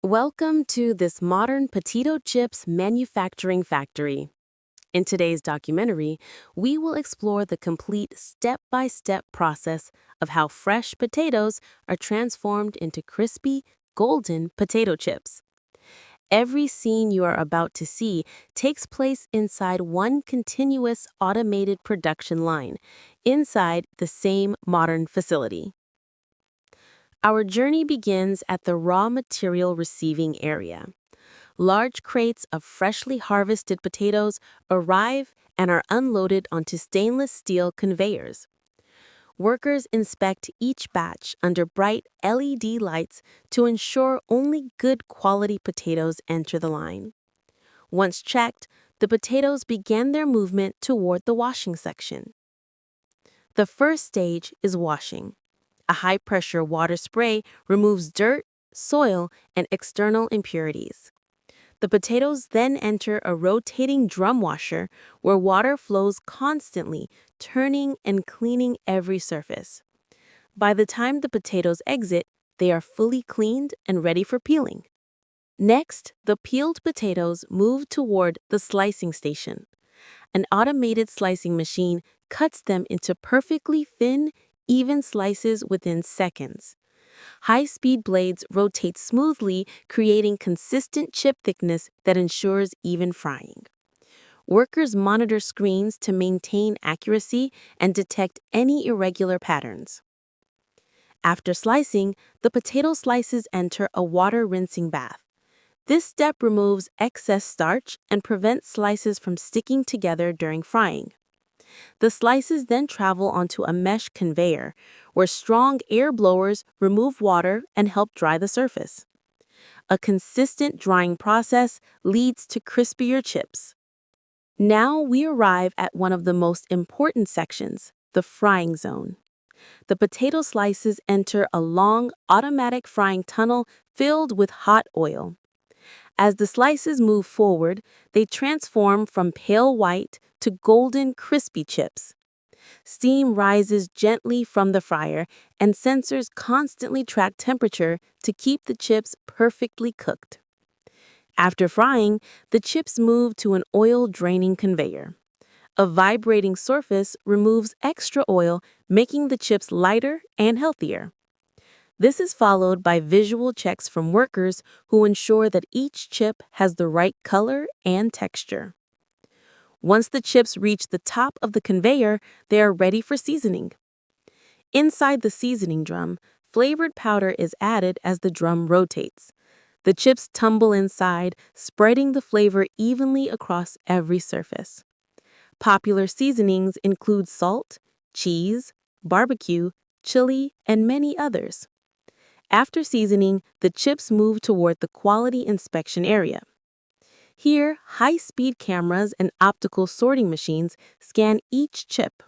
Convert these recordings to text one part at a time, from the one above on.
Welcome to this modern potato chips manufacturing factory. In today's documentary, we will explore the complete step-by-step process of how fresh potatoes are transformed into crispy, golden potato chips. Every scene you are about to see takes place inside one continuous automated production line, inside the same modern facility. Our journey begins at the raw material receiving area. Large crates of freshly harvested potatoes arrive and are unloaded onto stainless steel conveyors. Workers inspect each batch under bright LED lights to ensure only good quality potatoes enter the line. Once checked, the potatoes begin their movement toward the washing section. The first stage is washing. A high-pressure water spray removes dirt, soil, and external impurities. The potatoes then enter a rotating drum washer where water flows constantly, turning and cleaning every surface. By the time the potatoes exit, they are fully cleaned and ready for peeling. Next, the peeled potatoes move toward the slicing station. An automated slicing machine cuts them into perfectly thin, even slices within seconds. High-speed blades rotate smoothly, creating consistent chip thickness that ensures even frying. Workers monitor screens to maintain accuracy and detect any irregular patterns. After slicing, the potato slices enter a water rinsing bath. This step removes excess starch and prevents slices from sticking together during frying. The slices then travel onto a mesh conveyor, where strong air blowers remove water and help dry the surface. A consistent drying process leads to crispier chips. Now we arrive at one of the most important sections, the frying zone. The potato slices enter a long, automatic frying tunnel filled with hot oil. As the slices move forward, they transform from pale white to golden, crispy chips. Steam rises gently from the fryer, and sensors constantly track temperature to keep the chips perfectly cooked. After frying, the chips move to an oil-draining conveyor. A vibrating surface removes extra oil, making the chips lighter and healthier. This is followed by visual checks from workers who ensure that each chip has the right color and texture. Once the chips reach the top of the conveyor, they are ready for seasoning. Inside the seasoning drum, flavored powder is added as the drum rotates. The chips tumble inside, spreading the flavor evenly across every surface. Popular seasonings include salt, cheese, barbecue, chili, and many others. After seasoning, the chips move toward the quality inspection area. Here, high-speed cameras and optical sorting machines scan each chip.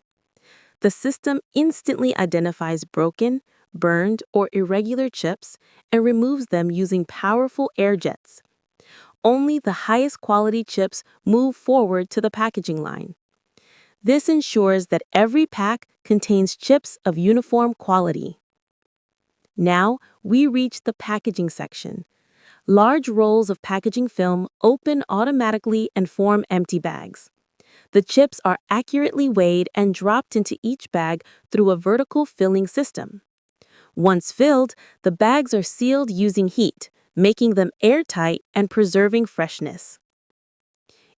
The system instantly identifies broken, burned, or irregular chips and removes them using powerful air jets. Only the highest quality chips move forward to the packaging line. This ensures that every pack contains chips of uniform quality. Now, we reach the packaging section. Large rolls of packaging film open automatically and form empty bags. The chips are accurately weighed and dropped into each bag through a vertical filling system. Once filled, the bags are sealed using heat, making them airtight and preserving freshness.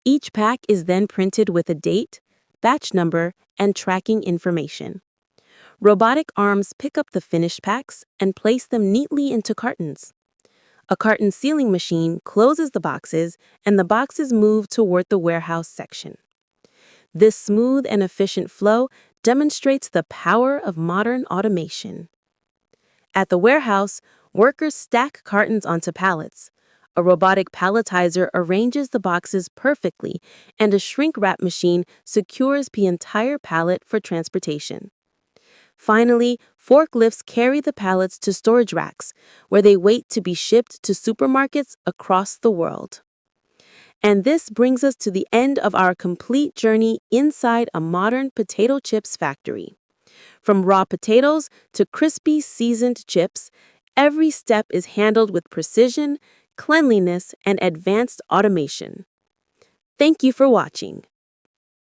Each pack is then printed with a date, batch number, and tracking information. Robotic arms pick up the finished packs and place them neatly into cartons. A carton sealing machine closes the boxes, and the boxes move toward the warehouse section. This smooth and efficient flow demonstrates the power of modern automation. At the warehouse, workers stack cartons onto pallets. A robotic palletizer arranges the boxes perfectly, and a shrink wrap machine secures the entire pallet for transportation. Finally, forklifts carry the pallets to storage racks, where they wait to be shipped to supermarkets across the world. And this brings us to the end of our complete journey inside a modern potato chips factory. From raw potatoes to crispy, seasoned chips, every step is handled with precision, cleanliness, and advanced automation. Thank you for watching.